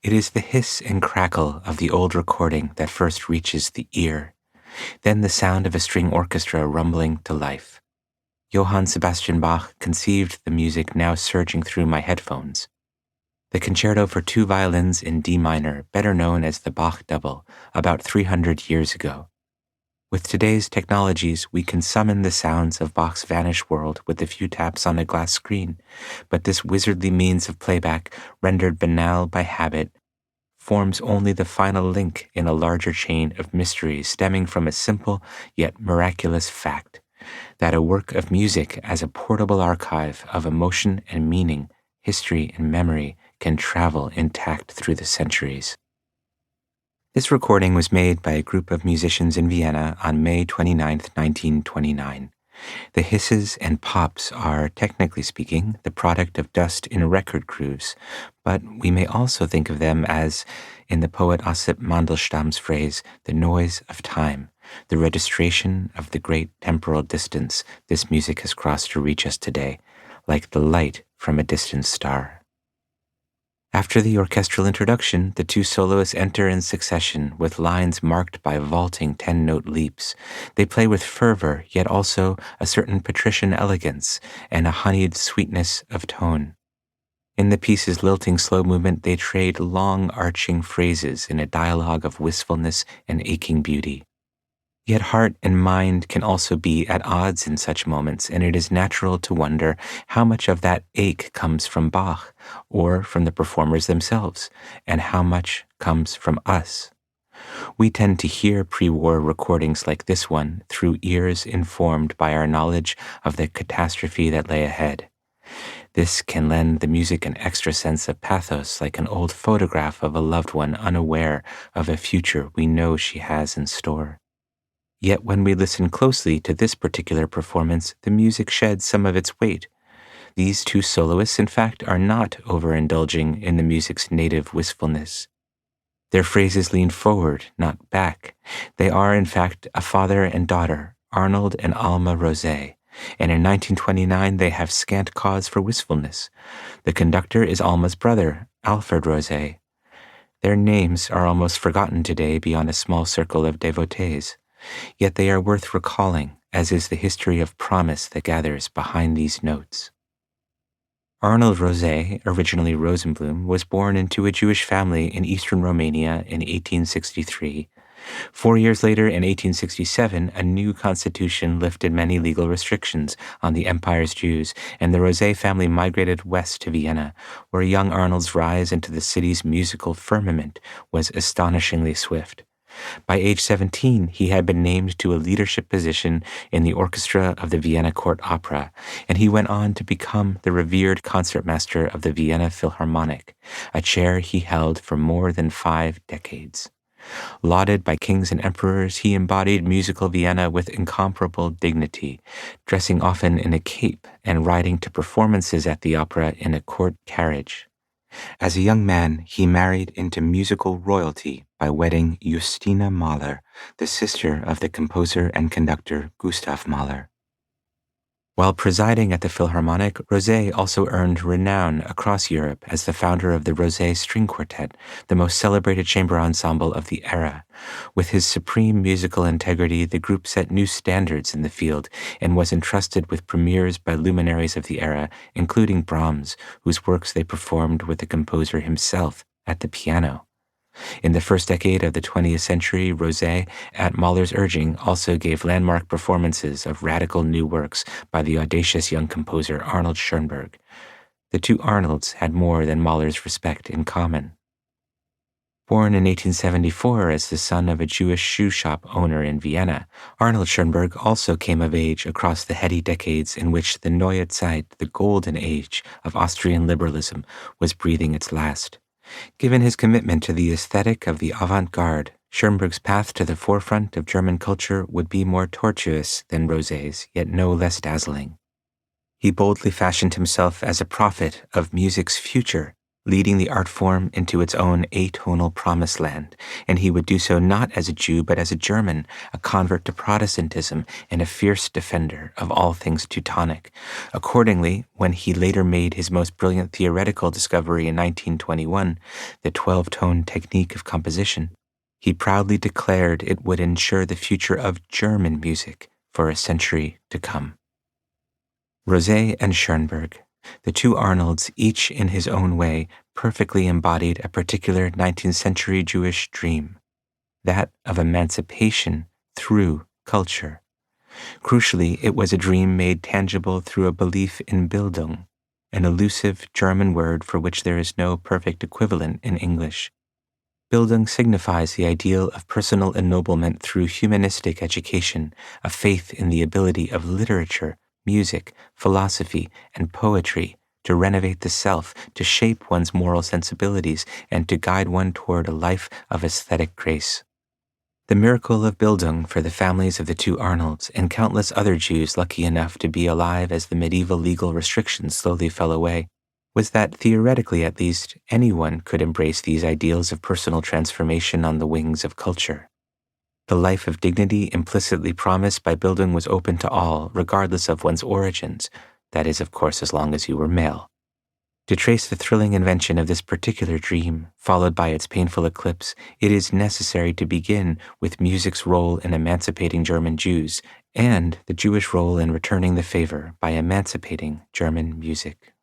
It is the hiss and crackle of the old recording that first reaches the ear, then the sound of a string orchestra rumbling to life. Johann Sebastian Bach conceived the music now surging through my headphones. The concerto for 2 violins in D minor, better known as the Bach Double, about 300 years ago. With today's technologies, we can summon the sounds of Bach's vanished world with a few taps on a glass screen, but this wizardly means of playback, rendered banal by habit, forms only the final link in a larger chain of mysteries stemming from a simple yet miraculous fact, that a work of music as a portable archive of emotion and meaning, history and memory can travel intact through the centuries. This recording was made by a group of musicians in Vienna on May 29, 1929. The hisses and pops are, technically speaking, the product of dust in a record grooves, but we may also think of them as, in the poet Ossip Mandelstam's phrase, the noise of time, the registration of the great temporal distance this music has crossed to reach us today, like the light from a distant star. After the orchestral introduction, the 2 soloists enter in succession with lines marked by vaulting 10-note leaps. They play with fervor, yet also a certain patrician elegance and a honeyed sweetness of tone. In the piece's lilting slow movement, they trade long arching phrases in a dialogue of wistfulness and aching beauty. Yet heart and mind can also be at odds in such moments, and it is natural to wonder how much of that ache comes from Bach or from the performers themselves, and how much comes from us. We tend to hear pre-war recordings like this one through ears informed by our knowledge of the catastrophe that lay ahead. This can lend the music an extra sense of pathos, like an old photograph of a loved one unaware of a future we know she has in store. Yet when we listen closely to this particular performance, the music sheds some of its weight. These 2 soloists, in fact, are not overindulging in the music's native wistfulness. Their phrases lean forward, not back. They are, in fact, a father and daughter, Arnold and Alma Rosé, and in 1929 they have scant cause for wistfulness. The conductor is Alma's brother, Alfred Rosé. Their names are almost forgotten today beyond a small circle of devotees. Yet they are worth recalling, as is the history of promise that gathers behind these notes. Arnold Rosé, originally Rosenblum, was born into a Jewish family in eastern Romania in 1863. 4 years later, in 1867, a new constitution lifted many legal restrictions on the empire's Jews, and the Rosé family migrated west to Vienna, where young Arnold's rise into the city's musical firmament was astonishingly swift. By age 17, he had been named to a leadership position in the orchestra of the Vienna Court Opera, and he went on to become the revered concertmaster of the Vienna Philharmonic, a chair he held for more than 5 decades. Lauded by kings and emperors, he embodied musical Vienna with incomparable dignity, dressing often in a cape and riding to performances at the opera in a court carriage. As a young man, he married into musical royalty by wedding Justina Mahler, the sister of the composer and conductor Gustav Mahler. While presiding at the Philharmonic, Rosé also earned renown across Europe as the founder of the Rosé String Quartet, the most celebrated chamber ensemble of the era. With his supreme musical integrity, the group set new standards in the field and was entrusted with premieres by luminaries of the era, including Brahms, whose works they performed with the composer himself at the piano. In the first decade of the 20th century, Rosé, at Mahler's urging, also gave landmark performances of radical new works by the audacious young composer Arnold Schoenberg. The 2 Arnolds had more than Mahler's respect in common. Born in 1874 as the son of a Jewish shoe shop owner in Vienna, Arnold Schoenberg also came of age across the heady decades in which the Neue Zeit, the golden age of Austrian liberalism, was breathing its last. Given his commitment to the aesthetic of the avant-garde, Schoenberg's path to the forefront of German culture would be more tortuous than Rosé's, yet no less dazzling. He boldly fashioned himself as a prophet of music's future, leading the art form into its own atonal promised land, and he would do so not as a Jew but as a German, a convert to Protestantism, and a fierce defender of all things Teutonic. Accordingly, when he later made his most brilliant theoretical discovery in 1921, the 12-tone technique of composition, he proudly declared it would ensure the future of German music for a century to come. Rosé and Schoenberg, the two Arnolds, each in his own way, perfectly embodied a particular 19th century Jewish dream, that of emancipation through culture. Crucially, it was a dream made tangible through a belief in Bildung, an elusive German word for which there is no perfect equivalent in English. Bildung signifies the ideal of personal ennoblement through humanistic education, a faith in the ability of literature, music, philosophy, and poetry to renovate the self, to shape one's moral sensibilities, and to guide one toward a life of aesthetic grace. The miracle of Bildung for the families of the two Arnolds and countless other Jews lucky enough to be alive as the medieval legal restrictions slowly fell away was that, theoretically at least, anyone could embrace these ideals of personal transformation on the wings of culture. The life of dignity implicitly promised by Bildung was open to all, regardless of one's origins, that is, of course, as long as you were male. To trace the thrilling invention of this particular dream, followed by its painful eclipse, it is necessary to begin with music's role in emancipating German Jews and the Jewish role in returning the favor by emancipating German music.